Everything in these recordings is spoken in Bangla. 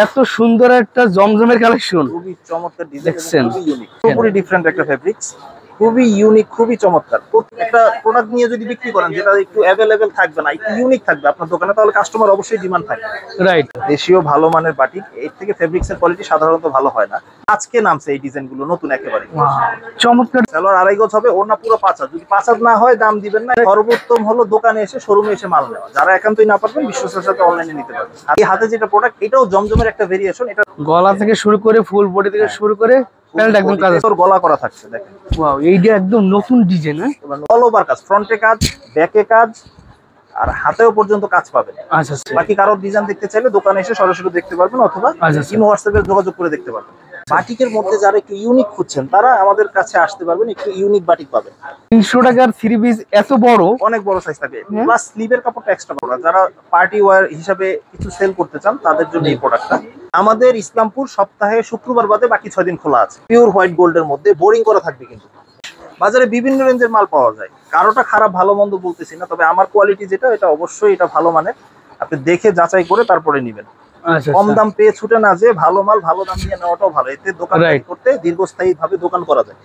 এত সুন্দর একটা জমজমের কালেকশন, খুবই চমৎকার ডিজাইন, খুবই ইউনিক, পুরোপুরি ডিফারেন্ট একটা ফেব্রিক্স, খুবই ইউনিক, খুবই চমৎকার। একটা প্রোডাক্ট নিয়ে যদি বিক্রি করেন যেটা একটু অ্যাভেলেবেল থাকবে না, একটু ইউনিক থাকবে আপনার দোকানে, তাহলে কাস্টমার অবশ্যই ডিমান্ড থাকবে। রাইট, দেশীয় ভালো মানের বাটিক, এর থেকে ফেব্রিক্স এর কোয়ালিটি সাধারণত ভালো হয় না। আজকে নামছে এই ডিজাইন গুলো নতুন একেবারে চমৎকার। সালোয়ার 2.5 গজ হবে, ওড়না পুরো 5 হাত। যদি 5 হাত না হয় দাম দিবেন না। সর্বোত্তম হলো দোকানে এসে, শোরুমে এসে মাল নেওয়া। যারা একান্তই না পারবেন বিশ্বস্তের সাথে অনলাইনে নিতে পারবেন। আর এই হাতে যেটা প্রোডাক্ট, এটাও জমজমের একটা ভেরিয়েশন। এটা গলা থেকে শুরু করে ফুল বডি থেকে শুরু করে প্যান্ট একদম কাজ আছে, গলা করা থাকছে দেখেন। ওয়াও, এইটা একদম নতুন ডিজাইন। হ্যাঁ, অল ওভার কাজ, ফ্রন্টে কাজ, ব্যাকে কাজ, আর হাতেও পর্যন্ত কাজ পাবেন। আচ্ছা, বাকি কারো ডিজাইন দেখতে চাইলে দোকানে এসে সরাসরি দেখতে পারবেন, অথবা ইমো হোয়াটসঅ্যাপে যোগাযোগ করে দেখতে পারবেন। বাটিকের মধ্যে যারা একটু ইউনিক খুঁজছেন তারা আমাদের কাছে আসতে পারবেন, একটু ইউনিক বাটিক পাবেন। 300 টাকার 3 পিস, এত বড়, অনেক বড় সাইজ থাকে, প্লাস স্লিভের কাপড়টা এক্সট্রা বড়। যারা পার্টি ওয়্যার হিসাবে কিছু সেল করতে চান তাদের জন্য এই প্রোডাক্টটা। আমাদের ইসলামপুর সপ্তাহে শুক্রবার বাদে বাকি 6 দিন খোলা আছে। পিওর হোয়াইট গোল্ডের মধ্যে বোরিং করা থাকবে, কিন্তু বাজারে বিভিন্ন রেঞ্জের মাল পাওয়া যায়। কারোটা খারাপ ভালো মন্দ বলতেছি না, তবে আমার কোয়ালিটি যেটা, এটা অবশ্যই এটা ভালো মানের। আপনি দেখে যাচাই করে তারপরে নেবেন। কম দাম পেয়ে ছুটে না যে ভালো মাল ভালো দাম দিয়ে নেওয়াটাও ভালো। এতে দোকান করতে দীর্ঘস্থায়ী ভাবে দোকান করা যায়।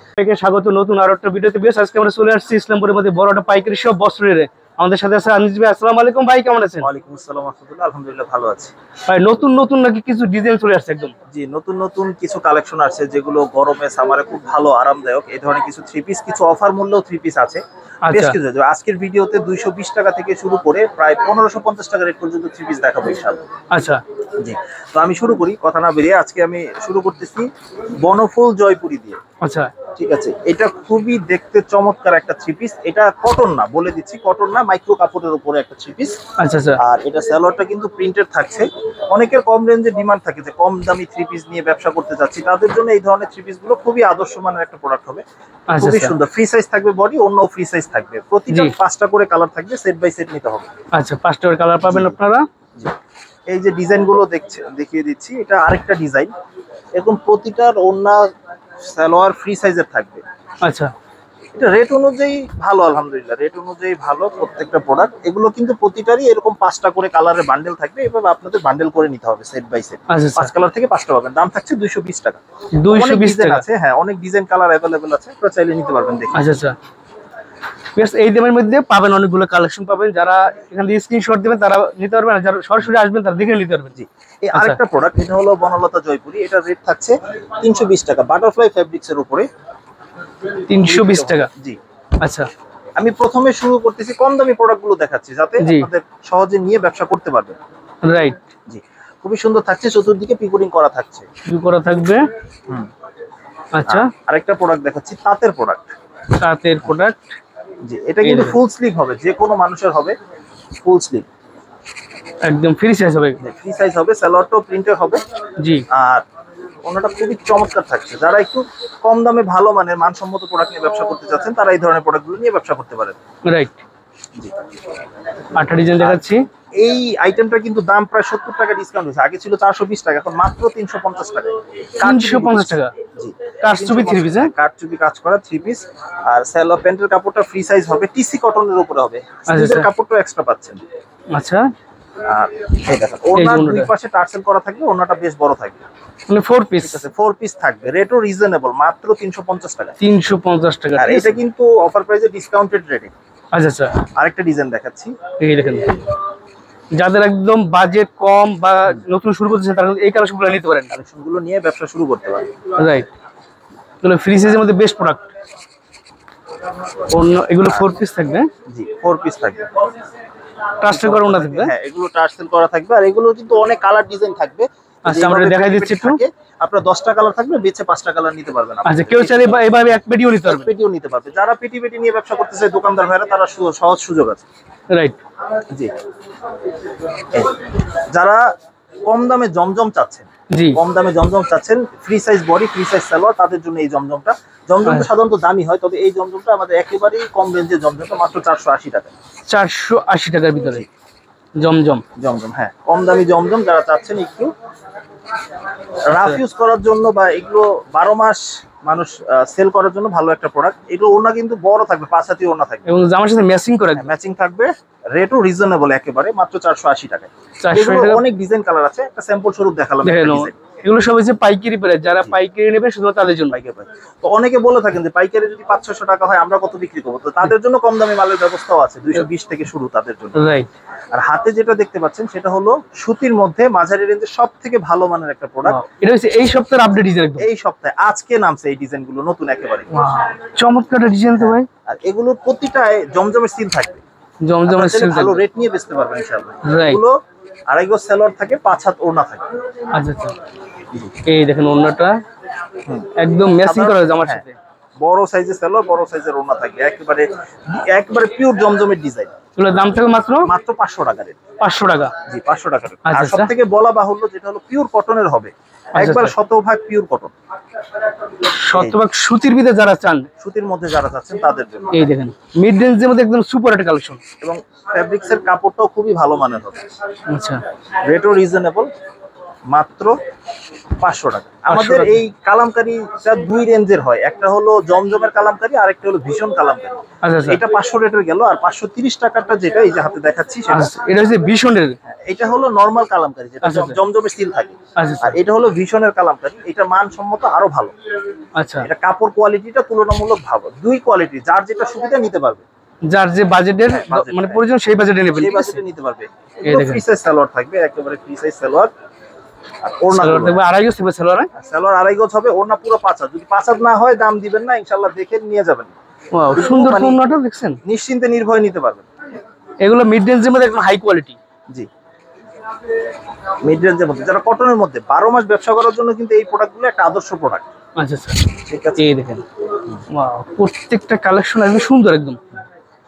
স্বাগত নতুন আরো একটা ভিডিওতে। বেশ, আজকে আমরা চলে আসছি ইসলামপুরের মধ্যে বড় একটা পাইকারি সব বস্ত্রের। আমাদের সাথে আছে আনিস ভাই। আসসালামু আলাইকুম ভাই, কেমন আছেন? ওয়ালাইকুম আসসালাম রাহমাতুল্লাহ, আলহামদুলিল্লাহ ভালো আছি ভাই। নতুন নতুন নাকি কিছু ডিজাইন চলে আসছে একদম? জি, নতুন নতুন কিছু কালেকশন আছে যেগুলো গরমে সামারে খুব ভালো আরামদায়ক। এই ধরনের কিছু 3 পিস, কিছু অফার মূল্যেও 3 পিস আছে। বেশ কিছু আজকের ভিডিওতে 220 টাকা থেকে শুরু করে প্রায় 1550 টাকা রেট পর্যন্ত 3 পিস দেখাবো ইনশাআল্লাহ। আচ্ছা জি, তো আমি শুরু করি কথা না বেরিয়ে। আজকে আমি শুরু করতেছি বনফুল জয়পুরি দিয়ে। আচ্ছা, ঠিক আছে, এটা খুবই দেখতে চমৎকার একটা 3 পিস। এটা কটন না, বলে দিচ্ছি কটন না, মাইক্রো কাপড়ের উপরে একটা 3 পিস। আচ্ছা আচ্ছা। আর এটা সালোয়ারটা কিন্তু প্রিন্টেড থাকছে। অনেকের কম রেঞ্জে ডিমান্ড থাকে যে কম দামি 3 পিস নিয়ে ব্যবসা করতে যাচ্ছি, তাদের জন্য এই ধরনের 3 পিস গুলো খুবই আদর্শ মানের একটা প্রোডাক্ট হবে। খুবই সুন্দর, ফ্রি সাইজ থাকবে বডি, অন্যও ফ্রি সাইজ থাকবে। প্রতিটা 5টা করে কালার থাকবে, সেট বাই সেট নিতে হবে। আচ্ছা, 5টা করে কালার পাবেন আপনারা। এই যে ডিজাইন গুলো দেখিয়ে দিচ্ছি, এটা আরেকটা ডিজাইন। এরকম প্রতিটার ওড়না সালোয়ার ফ্রি সাইজের থাকবে। আচ্ছা, এটা রেট অনুযায়ী ভালো, আলহামদুলিল্লাহ রেট অনুযায়ী ভালো প্রত্যেকটা প্রোডাক্ট। এগুলো কিন্তু প্রতিটারই এরকম 5টা করে কালারের বান্ডেল থাকবে। এভাবে আপনাদের বান্ডেল করে নিতে হবে সেট বাই সেট। 5 কালার থেকে 5টা পাবেন। দাম থাকছে 220 টাকা। 220 টাকা আছে, হ্যাঁ, অনেক ডিজাইন কালার अवेलेबल আছে, আপনারা চাইলে নিতে পারবেন দেখে। আচ্ছা আচ্ছা, বেশ। এই দামের মধ্যে পাবেন, অনেকগুলো কালেকশন পাবেন। যারা এখান থেকে স্ক্রিনশট দিবেন তারা নিতে পারবেন, আর যারা সরাসরি আসবেন তারা দেখে নিতে পারবেন। জি, এই আরেকটা প্রোডাক্ট, এটা হলো বনলতা জয়পুরি। এটা রেট থাকছে 320 টাকা, বাটারফ্লাই ফেব্রিক্স এর উপরে 320 টাকা। জি, আচ্ছা। আমি প্রথমে শুরু করতেছি কম দামি প্রোডাক্টগুলো দেখাচ্ছি, যাতে আপনাদের সহজে নিয়ে ব্যবসা করতে পারবেন। রাইট। জি, খুবই সুন্দর থাকছে, চতুর্দিকে পিকোটিং করা থাকছে, কি করা থাকবে। আচ্ছা, আরেকটা প্রোডাক্ট দেখাচ্ছি, তাঁতের প্রোডাক্ট। তাঁতের প্রোডাক্ট। জি, এটা কিন্তু ফুল স্লিভ হবে, যে কোনো মানুষের হবে ফুল স্লিভ, একদম ফ্রি সাইজ হবে। ফ্রি সাইজ হবে, সালোয়ারটাও প্রিন্টের হবে। জি, আর ওনাটা খুবই চমৎকার থাকছে। যারা একটু কম দামে ভালো মানের মানসম্মত প্রোডাক্ট নিয়ে ব্যবসা করতে চাচ্ছেন, তারা এই ধরনের প্রোডাক্টগুলো নিয়ে ব্যবসা করতে পারেন। রাইট। জি, 8টা ডিজাইন দেখাচ্ছি। এই আইটেমটা কিন্তু দাম প্রায় 70 টাকা ডিসকাউন্ট হয়েছে। আগে ছিল 420 টাকা, এখন মাত্র 350 টাকা। 350 টাকা। জি, কারচুপি 3 পিস। কারচুপি কাজ করা 3 পিস। আর সালোয়ার প্যান্টের কাপড়টা ফ্রি সাইজ হবে, টিসি কটনের উপরে হবে। স্লিভের কাপড়টা এক্সট্রা পাচ্ছেন। আচ্ছা, আর এই দেখেন, ওনার দুই পাশে টার্সেল করা থাকবে, ওনাটা বেশ বড় থাকবে। মানে 4 পিস আছে, 4 পিস থাকবে। রেটও রিজনেবল, মাত্র 350 টাকা। 350 টাকা। আর এটা কিন্তু অফার প্রাইসে ডিসকাউন্টেড রেটে। আচ্ছা আচ্ছা, আরেকটা ডিজাইন দেখাচ্ছি, এই দেখেন। যাদের একদম বাজেট কম বা নতুন শুরু করতেছেন তারা এই কালেকশনগুলো নিতে পারেন। কালেকশনগুলো নিয়ে ব্যবসা শুরু করতে পারেন। রাইট। এগুলো ফ্রি সাইজের মধ্যে বেস্ট প্রোডাক্ট। অন্য এগুলো 4 পিস থাকবে। জি, 4 পিস থাকবে, টার্সেল করা ওনা থাকবে। হ্যাঁ, এগুলো টার্সেল করা থাকবে। আর এগুলো কিন্তু অনেক কালার ডিজাইন থাকবে। আচ্ছা, আমরা দেখাই দিচ্ছি একটু। আপনার 10টা কালার থাকবে, বেচে 5টা কালার নিতে পারবেন। আচ্ছা, কেউ চাইলে এইভাবে এক পেটিও নিতে পারবে। পেটিও নিতে পারবে। যারা পেটি নিয়ে ব্যবসা করতে চায় দোকানদার ভাইরা, তারা সহজ সুযোগ আছে। রাইট। জি, যারা কম দামে জমজম চাচ্ছেন, জি, কম দামে জমজম চাচ্ছেন, free size body, free size salwar, তাদের জন্য এই জমজমটা। জমজমটা সাধারণত দামি হয়, তবে এই জমজমটা আমাদের একেবারেই কম রেঞ্জের জমজমটা, মাত্র 480 টাকা। 480 টাকার ভিতরে জমজম। হ্যাঁ, কম দামি জমজম যারা চাচ্ছেন একটু রাফ ইউজ করার জন্য, বা এগুলো 12 মাস মানুষ সেল করার জন্য ভালো একটা প্রোডাক্ট। এগুলো ওড়না কিন্তু বড় থাকবে, 5 হাতি ওড়না থাকবে এবং জামার সাথে ম্যাচিং করে ম্যাচিং থাকবে। রেটও রিজনেবল একেবারে, মাত্র 480 টাকায়। 480 এগুলো টাকা। অনেক ডিজাইন কালার আছে, একটা স্যাম্পল স্বরূপ দেখালাম একটা দেখেন ডিজাইন। এগুলো সব হচ্ছে পাইকারি প্রাইস, যারা পাইকারি নেবে শুধু তাদের জন্য। পাইকারি পাই। তো অনেকে বলে থাকেন যে পাইকারি যদি 500-600 টাকা হয় আমরা কত বিক্রি করবো, তো তাদের জন্য কম দামি মালের ব্যবস্থাও আছে, 220 থেকে শুরু তাদের জন্য। রাইট। আর হাতে যেটা দেখতে পাচ্ছেন সেটা হলো সুতির মধ্যে মাঝারি রেঞ্জের সব থেকে ভালো মানের একটা প্রোডাক্ট। এটা হচ্ছে এই সপ্তাহের আপডেট ডিজাইন একদম। এই সপ্তাহে আজকে নামছে এই ডিজাইন গুলো নতুন একেবারে। চমৎকার ডিজাইন তো ভাই। আর এগুলোর প্রতিটায় জমজমের সিল থাকবে, জমজমের আপনারা সিল ভালো রেট নিয়ে বেচতে পারবেন ইনশাআল্লাহ। Right. এগুলো আড়াই গজ সেলর থাকে, 5 হাত ওড়না থাকে। আচ্ছা আচ্ছা, এই দেখেন ওড়নাটা একদম ম্যাচিং করা জামার হ্যাঁ, সাথে। বড় সাইজের সেলর, বড় সাইজের ওড়না থাকবে, একেবারে একেবারে পিওর জমজমের ডিজাইন। এগুলোর দাম থাকে মাত্র মাত্র 500 টাকা রেট। 500 টাকা। জি 500 টাকা রেট। আচ্ছা, আর আচ্ছা। সবথেকে বলা বাহুল্য যেটা হলো পিওর কটনের হবে, একবার আচ্ছা। শতভাগ পিওর কটন। শতভাগ সুতির ভিতরে যারা চান, সুতির মধ্যে যারা চাচ্ছেন তাদের জন্য। এই দেখেন মিড রেঞ্জের মধ্যে একদম সুপার একটা কালেকশন। এবং ফেব্রিক্সের কাপড়টাও খুবই ভালো মানের হবে। আচ্ছা, রেটও রিজনেবল, মাত্র 500 টাকা। আমাদের টাকা। এই কালামকারীটা দুই রেঞ্জের হয়, একটা হলো জমজমের কালামকারী আর একটা হলো ভীষণ কালামকারী। আচ্ছা আচ্ছা। এটা 500 রেটের গেল। আর 530 টাকাটা যেটা এই যে হাতে দেখাচ্ছি সেটা, আচ্ছা, এটা হচ্ছে ভীষণের। এটা হলো নরমাল কালামকারী যেটা আচ্ছা, আচ্ছা। জমজমের স্টিল থাকে। আচ্ছা আর এটা হলো ভীষণের কালামকারী, এটা মানসম্মত আরো ভালো। আচ্ছা, এটা কাপড় কোয়ালিটিটা তুলনামূলক ভালো, দুই কোয়ালিটি, যার যেটা সুবিধা নিতে পারবে, যার যে বাজেটের বাজেট, মানে প্রয়োজন সেই বাজেটে নেবেন। সেই বাজেটে নিতে পারবে। এই দেখেন। ফ্রি সাইজ সালোয়ার থাকবে, একেবারে ফ্রি সাইজ সালোয়ার। আর ওড়না সালোয়ার দেখবে আড়াই গজ থাকবে সালোয়ার। সালোয়ার আড়াই গজ হবে, ওড়না পুরো 5 হাত। যদি 5 হাত না হয় দাম দিবেন না, ইনশাআল্লাহ দেখে নিয়ে যাবেন। ওয়াও, সুন্দর ওড়নাটা দেখছেন, নিশ্চিন্তে নির্ভয়ে নিতে পারবেন। এগুলো মিড রেঞ্জের মধ্যে একদম হাই কোয়ালিটি। জি, মিড রেঞ্জের মধ্যে যারা কটনের মধ্যে 12 মাস ব্যবসা করার জন্য কিন্তু এই প্রোডাক্টগুলো একটা আদর্শ প্রোডাক্ট। আচ্ছা আচ্ছা, ঠিক আছে। এই দেখেন ওয়াও, প্রত্যেকটা কালেকশন একদম সুন্দর একদম।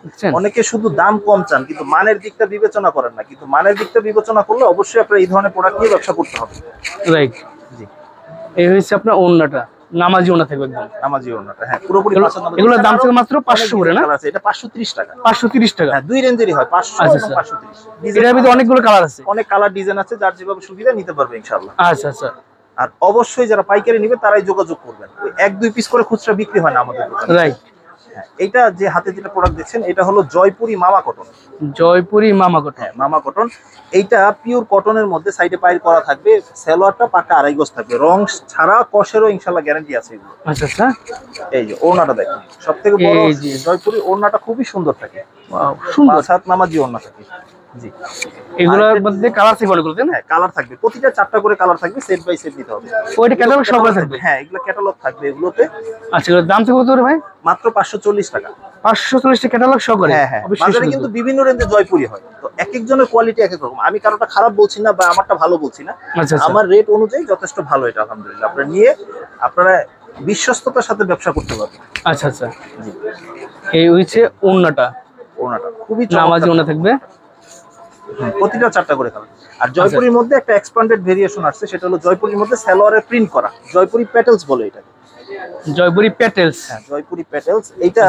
দেখছেন, অনেকে শুধু দাম কম চান কিন্তু মানের দিকটা বিবেচনা করেন না, কিন্তু মানের দিকটা বিবেচনা করলে অবশ্যই আপনার এই ধরনের প্রোডাক্ট নিয়ে ব্যবসা করতে হবে। রাইট। জি, এই হচ্ছে আপনার ওড়নাটা, নামাজি ওড়না থাকবে একদম। নামাজি ওড়নাটা, হ্যাঁ পুরোপুরি এগুলো- 5 হাত। এগুলোর দাম থেকে মাত্র 500 করে না? এটা 530 টাকা। 530 টাকা। হ্যাঁ, দুই রেঞ্জেরই হয়, 500 আচ্ছা, এবং আচ্ছা। 530। এটার ভিতরে অনেকগুলো কালার আছে। অনেক কালার ডিজাইন আছে, যার যেভাবে সুবিধা নিতে পারবে ইনশাআল্লাহ। আচ্ছা আচ্ছা, আর অবশ্যই যারা পাইকারি নেবে তারাই যোগাযোগ করবেন, ওই 1-2 পিস করে খুচরা বিক্রি হয় না আমাদের দোকানে। রাইট। হ্যাঁ, এটা যে হাতে যেটা প্রোডাক্ট দেখছেন এটা হলো জয়পুরি মামা কটন। জয়পুরি মামা কটন। হ্যাঁ, মামা কটন। এইটা পিওর কটনের মধ্যে সাইডে পাইল করা থাকবে, সালোয়ারটা পাকা আড়াই গজ থাকবে, রং ছাড়া কষেরও ইনশাআল্লাহ গ্যারান্টি আছে এগুলো। আচ্ছা আচ্ছা, এই যে ওড়নাটা দেখেন, সবথেকে বড় এই যে। জয়পুরি ওড়নাটা খুবই সুন্দর থাকে, ওয়াও, সুন্দর। 5 হাত নামাজি ওড়না থাকে। জি, এগুলোর মধ্যে কালার থাকবে অনেকগুলো, তাই না? হ্যাঁ কালার থাকবে, প্রতিটা 4টা করে কালার থাকবে, সেট বাই সেট নিতে হবে। ওইটা ক্যাটালগ সব থাকবে। হ্যাঁ, এগুলো ক্যাটালগ থাকবে এগুলোতে। আচ্ছা, এগুলোর দাম থেকে কত করে ভাই? মাত্র 540 টাকা। 540 টাকা ক্যাটালগ সহ করে। হ্যাঁ হ্যাঁ, অবশ্যই বাজারে সুন্দর। কিন্তু বিভিন্ন রেঞ্জে জয়পুরি হয়, তো এক একজনের কোয়ালিটি এক এক রকম। আমি কারোটা খারাপ বলছি না বা আমারটা ভালো বলছি না, আচ্ছা আচ্ছা, আমার রেট অনুযায়ী যথেষ্ট ভালো এটা আলহামদুলিল্লাহ। আপনারা নিয়ে আপনারা বিশ্বস্ততার সাথে ব্যবসা করতে পারবেন। আচ্ছা আচ্ছা, জি, এই হচ্ছে ওড়নাটা, ওড়নাটা খুবই নামাজি চমৎকার। ওড়না থাকবে। প্রতিটা 4টা করে কালার। আর জয়পুরির মধ্যে একটা এক্সপ্যান্ডেড ভেরিয়েশন আসছে, সেটা হলো জয়পুরির মধ্যে সালোয়ারে প্রিন্ট করা, জয়পুরি প্যাটেলস বলে এটা। জয়পুরি প্যাটেলস। হ্যাঁ, জয়পুরি প্যাটেলস, এইটা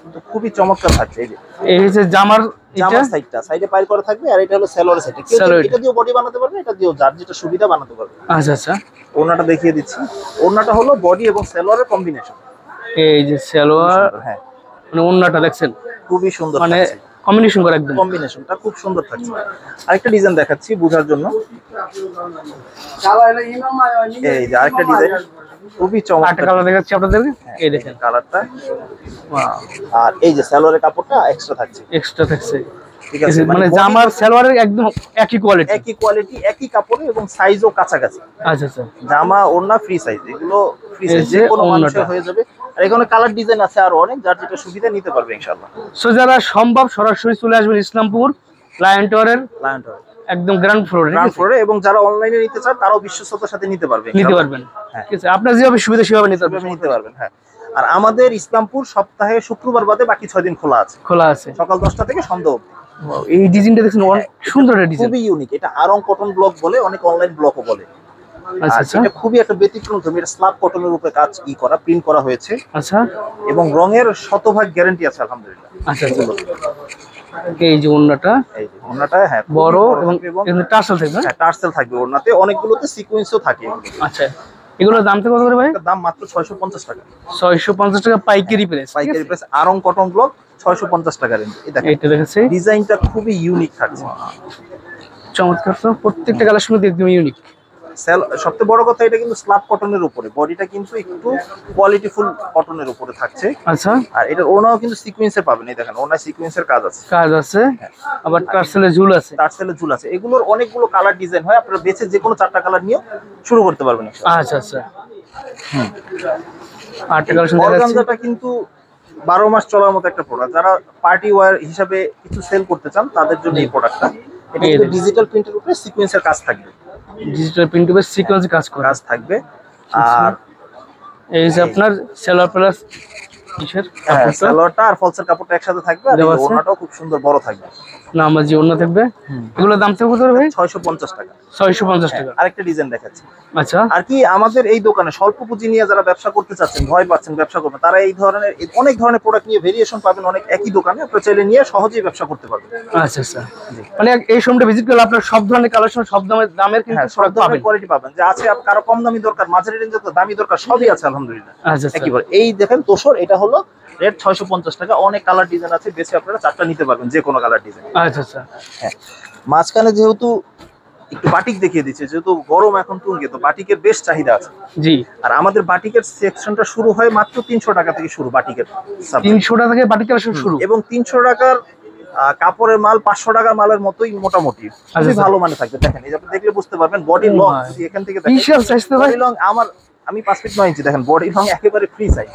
কিন্তু খুবই চমৎকার থাকছে। এই যে এই হচ্ছে জামার, এটা জামার সাইডটা সাইডে পাইল করা থাকবে, আর এটা হলো সালোয়ারের সাইড। কেউ সালোয়ার। এটা দিয়েও বডি বানাতে পারবে, এটা দিয়েও যার যেটা সুবিধা বানাতে পারবে। আচ্ছা আচ্ছা, ওড়নাটা দেখিয়ে দিচ্ছি। ওড়নাটা হলো বডি এবং সালোয়ারের কম্বিনেশন। এই যে সালোয়ার হ্যাঁ, মানে ওড়নাটা দেখছেন, খুবই সুন্দর মানে থাকছে, কম্বিনেশন করে একদম। কম্বিনেশনটা খুব সুন্দর থাকছে। আরেকটা ডিজাইন দেখাচ্ছি বোঝার জন্য। এই যে আরেকটা ডিজাইন, খুবই আরেকটা চমৎকার কালার দেখাচ্ছি আপনাদেরকে, এই দেখেন। কালারটা। ওয়াও, আর এই যে সালোয়ারের কাপড়টা এক্সট্রা থাকছে। এক্সট্রা থাকছে। ঠিক আছে, মানে body জামার সালোয়ারের একদম একই কোয়ালিটি। একই কোয়ালিটি, একই কাপড়ে এবং সাইজও কাছাকাছি। আচ্ছা আচ্ছা, জামা ওড়না ফ্রি সাইজ, এগুলো ফ্রি এই সাইজ যে যে কোনো মানুষের ওড়নাটা। হয়ে যাবে। আর এখানে কালার ডিজাইন আছে আরো অনেক, যার যেটা সুবিধা নিতে পারবে ইনশাআল্লাহ। সো যারা সম্ভব সরাসরি চলে আসবেন ইসলামপুর লায়ন টাওয়ারের লায়ন টাওয়ার একদম গ্রাউন্ড ফ্লোরে, গ্রাউন্ড ফ্লোরে, এবং যারা অনলাইনে নিতে চান তারাও বিশ্বস্ততার সাথে নিতে পারবে নিতে ইনশাআল্লাহ। পারবেন। হ্যাঁ। ঠিক আছে, আপনার যেভাবে সুবিধা সেভাবে নিতে পারবেন, নিতে পারবেন। হ্যাঁ, আর আমাদের ইসলামপুর সপ্তাহে শুক্রবার বাদে বাকি 6 দিন খোলা আছে, খোলা আছে। সকাল 10টা থেকে সন্ধ্যা অবধি। Wow, এই ডিজাইনটা দেখছেন অনেক সুন্দর একটা ডিজাইন। খুবই ইউনিক, এটা আরং কটন ব্লক বলে, অনেক অনলাইন ব্লকও বলে। আচ্ছা আর আচ্ছা, এটা খুবই একটা ব্যতিক্রম ধর্মী, এটা স্ল্যাব কটনের উপরে কাজ করা, প্রিন্ট করা হয়েছে, আচ্ছা এবং রঙের শতভাগ গ্যারান্টি আছে আলহামদুলিল্লাহ। আচ্ছা আচ্ছা, এই যে ওড়নাটা এই যে ওড়নাটা, হ্যাঁ খুবই বড় বড় এবং থাকবে, এবং টার্সেল থাকবে। হ্যাঁ টার্সেল থাকবে ওড়নাতে, অনেকগুলোতে সিকোয়েন্সও থাকে এগুলো। আচ্ছা, এগুলোর দাম তো কত করে ভাই? দাম মাত্র 650 টাকা। 650 টাকা পাইকারি প্রাইস। পাইকারি প্রাইস আরং কটন ব্লক 650 টাকা রেঞ্জ। এটা দেখেছি, ডিজাইনটা খুবই ইউনিক থাকছে, চমৎকার। তো প্রত্যেকটা কালেকশন একদম ইউনিক। সবচেয়ে বড় কথা এটা কিন্তু স্ল্যাব কটনের উপরে, বডিটা কিন্তু একটু কোয়ালিটিফুল কটনের উপরে থাকছে। আচ্ছা, আর এটা ওনাও কিন্তু সিকোয়েন্সে পাবেন, এই দেখেন ওনা সিকোয়েন্সের কাজ আছে, আবার টার্সেলের ঝুল আছে, টার্সেলের ঝুল আছে। এগুলোর অনেকগুলো কালার ডিজাইন হয়, আপনারা বেছে যে কোনো 4টা কালার নিয়ে শুরু করতে পারবেন। আচ্ছা আচ্ছা, আটটা কালেকশন দেখাচ্ছি। অর্গানজাটা কিন্তু 12 মাস চলার মতো একটা প্রোডাক্ট। যারা পার্টি ওয়্যার হিসাবে কিছু সেল করতে চান তাদের জন্য এই প্রোডাক্টটা। এটা কিন্তু ডিজিটাল প্রিন্টের উপরে সিকোয়েন্সের কাজ থাকবে, ডিজিটাল প্রিন্ট উপরে সিকোয়েন্সে কাজ থাকবে। আর এই যে আপনার সেলার প্লাস কিসের সালোয়ারটা আর ফলসের কাপড়টা একসাথে থাকবে, আর ওড়নাটাও খুব সুন্দর বড় থাকবে, নামাজি ওড়না থাকবে। এগুলোর দাম কত ভাই? 650 টাকা। 650 টাকা। আরেকটা ডিজাইন দেখাচ্ছি। আচ্ছা, আর কি আমাদের এই দোকানে স্বল্প পুঁজি নিয়ে যারা ব্যবসা করতে চাচ্ছেন, ভয় পাচ্ছেন ব্যবসা করবেন, তারা এই ধরনের অনেক ধরনের প্রোডাক্ট নিয়ে ভেরিয়েশন পাবেন অনেক একই দোকানে, আপনারা চাইলে নিয়ে সহজেই ব্যবসা করতে পারবেন। আচ্ছা আচ্ছা, মানে এই শোরুমটা ভিজিট করলে আপনারা সব ধরনের কালেকশন, সব দামের কিন্তু সব ধরনের কোয়ালিটি পাবেন। যে আছে কারো কম দামি দরকার, মাঝারি রেঞ্জের দামি দরকার, সবই আছে আলহামদুলিল্লাহ। আচ্ছা, একইবার এই দেখেন তোষর, এটা হলো রেট 650 টাকা। অনেক কালার ডিজাইন আছে, বেশি আপনারা 4টা নিতে পারবেন, যে কোনো কালার ডিজাইন। আচ্ছা আচ্ছা, হ্যাঁ, মাঝখানে যেহেতু একটু বাটিক দেখিয়ে দিচ্ছে, যেহেতু গরম এখন তুঙ্গে, তো বাটিকের বেশ চাহিদা আছে। জি, আর আমাদের বাটিকের সেকশনটা শুরু হয় মাত্র 300 টাকা থেকে শুরু, বাটিকের 300 টাকা থেকে বাটিক কালেকশন শুরু, এবং 300 টাকার কাপড়ের মাল 500 টাকার মালের মতোই মোটামুটি খুবই ভালো মানে থাকবে। দেখেন এই যে আপনি দেখলে বুঝতে পারবেন, বডি লং যদি এখান থেকে দেখেন, বিশাল সাইজ তো ভাই। বডি লং আমি 5 ফিট 9 ইঞ্চি, দেখেন বডি লং একেবারে ফ্রি সাইজ।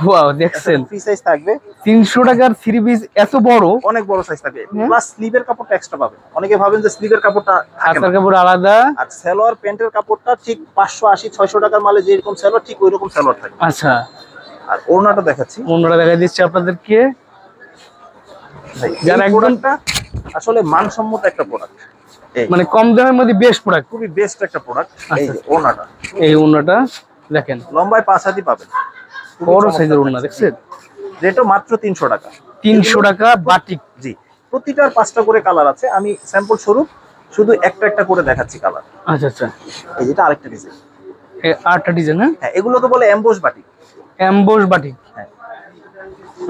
ওয়াও, দেখছেন ফ্রি সাইজ থাকবে। 300 টাকার 3 পিস এত বড়, অনেক বড় সাইজ থাকবে, প্লাস স্লিভের কাপড়টা এক্সট্রা পাবেন। অনেকে ভাবেন যে স্লিভের কাপড়টা থাকে না, হাতার কাপড় আলাদা, আর সালোয়ার প্যান্টের কাপড়টা ঠিক 580-600 টাকার মালে যেরকম সালোয়ার, ঠিক ওইরকম সালোয়ার থাকবে। আচ্ছা, আর ওড়নাটা দেখাচ্ছি, ওড়নাটা দেখাই দিচ্ছি আপনাদেরকে। যারা একদমটা আসলে মানসম্মত একটা প্রোডাক্ট, মানে কম দামের মধ্যে বেস্ট প্রোডাক্ট, খুবই বেস্ট একটা প্রোডাক্ট। এই যে ওড়নাটা, এই ওড়নাটা দেখেন, লম্বায় 5 হাতি পাবেন, বড় সাইজের ওড়না, দেখছেন? রেটও মাত্র 300 টাকা। 300 টাকা বাটিক। জি, প্রতিটার 5টা করে কালার আছে, আমি স্যাম্পল স্বরূপ শুধু একটা করে দেখাচ্ছি কালার। আচ্ছা আচ্ছা, এই যেটা আরেকটা ডিজাইন, এই আটটা ডিজাইন। হ্যাঁ, এগুলোকে বলে এমবোস বাটিক। এমবোস বাটিক, হ্যাঁ,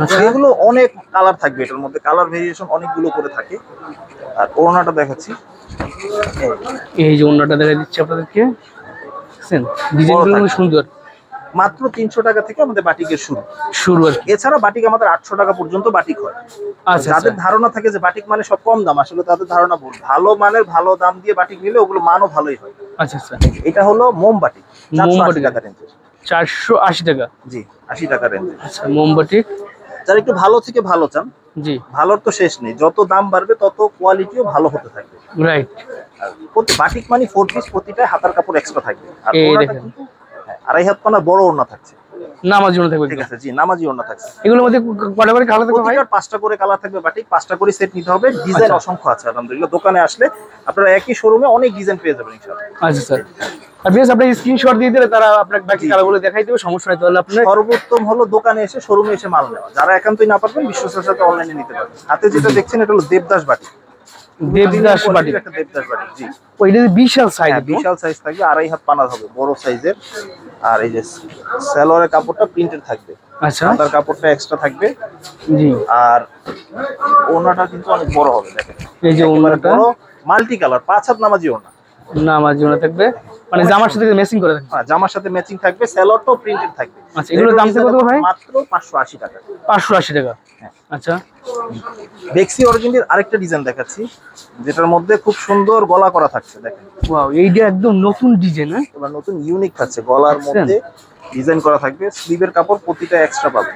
আচ্ছা, এগুলো অনেক কালার থাকবে, এটার মধ্যে কালার ভেরিয়েশন অনেকগুলো করে থাকে। আর ওড়নাটা দেখাচ্ছি, এই যে ওড়নাটা দেখাই দিচ্ছি আপনাদেরকে, দেখছেন ডিজাইনগুলো খুব সুন্দর। মাত্র 300 টাকা থেকে আমাদের বাটিকের শুরু আর কি। এছাড়া বাটিক আমাদের 800 টাকা পর্যন্ত বাটিক হয়। আচ্ছা, যাদের ধারণা থাকে যে বাটিক মানে সব কম দাম, আসলে তাদের ধারণা ভুল। ভালো মানের ভালো দাম দিয়ে বাটিক নিলে ওগুলো মানও ভালোই হয়। আচ্ছা আচ্ছা, এটা হলো মোমবাটিক, 480 টাকা রেঞ্জের। 480 টাকা, জি, 80 টাকা রেঞ্জের। আচ্ছা, মোমবাটিক। যারা একটু ভালো থেকে ভালো চান, জি, ভালোর তো শেষ নেই, যত দাম বাড়বে তত কোয়ালিটিও ভালো হতে থাকবে। রাইট। বাটিক মানে 4 পিস, প্রতিটায় হাতার কাপড় এক্সট্রা থাকবে। আর এই ওড়নাটা দেখেন, কিন্তু 2.5 হাত পানা বড় ওড়না থাকছে। নামাজি ওড়না থাকবে, ঠিক আছে, জি, নামাজি ওড়না থাকছে। এগুলোর মধ্যে কয়টা করে কালার থাকবে ভাই? প্রতিটার 5টা করে কালার থাকবে, বাটিক 5টা করে সেট নিতে হবে। ডিজাইন অসংখ্য আছে আলহামদুলিল্লাহ, দোকানে আসলে আপনারা একই শোরুমে অনেক ডিজাইন পেয়ে যাবেন ইনশাআল্লাহ। আচ্ছা স্যার, আর বেশ আপনি স্ক্রিনশট দিয়ে দিলে তারা আপনাকে বাকি কালারগুলো দেখাই দেবে, সমস্যা নাই। তাহলে আপনি সর্বোত্তম হলো দোকানে এসে, শোরুমে এসে মাল নেওয়া। যারা একান্তই না পারবেন, বিশ্বস্তের সাথে অনলাইনে নিতে পারবেন। হাতে যেটা দেখছেন এটা হলো দেবদাস বাটিক, দেবদাস বাটিক, একটা দেবদাস বাটিক। জি, ওইটা বিশাল সাইজ, বিশাল সাইজ থাকবে, 2.5 হাত পানা হবে, বড় সাইজের। আর এই যে সালোয়ারের কাপড়টা প্রিন্টেড থাকবে, আচ্ছা, হাতার কাপড়টা এক্সট্রা থাকবে। জি, আর ওড়নাটা কিন্তু অনেক বড় হবে, দেখেন এই যে ওড়নাটা বড় মাল্টি কালার, 5 হাত নামাজি ওড়না। নামাজি ওড়না থাকবে, মানে জামার সাথে ম্যাচিং করে থাকবে। হ্যাঁ, জামার সাথে ম্যাচিং থাকবে, সালোয়ারটাও প্রিন্টেড থাকবে। আচ্ছা, এগুলোর দাম কত ভাই? মাত্র 580 টাকা। 580 টাকা। আচ্ছা, বেক্সি অরিজিনাল আরেকটা ডিজাইন দেখাচ্ছি, যেটার মধ্যে খুব সুন্দর গলা করা থাকছে, দেখেন। ওয়াও, এইটা একদম নতুন ডিজাইন। হ্যাঁ, এবার নতুন ইউনিক থাকছে, গলার মধ্যে ডিজাইন করা থাকবে, স্লিভের কাপড় প্রতিটা এক্সট্রা পাবে।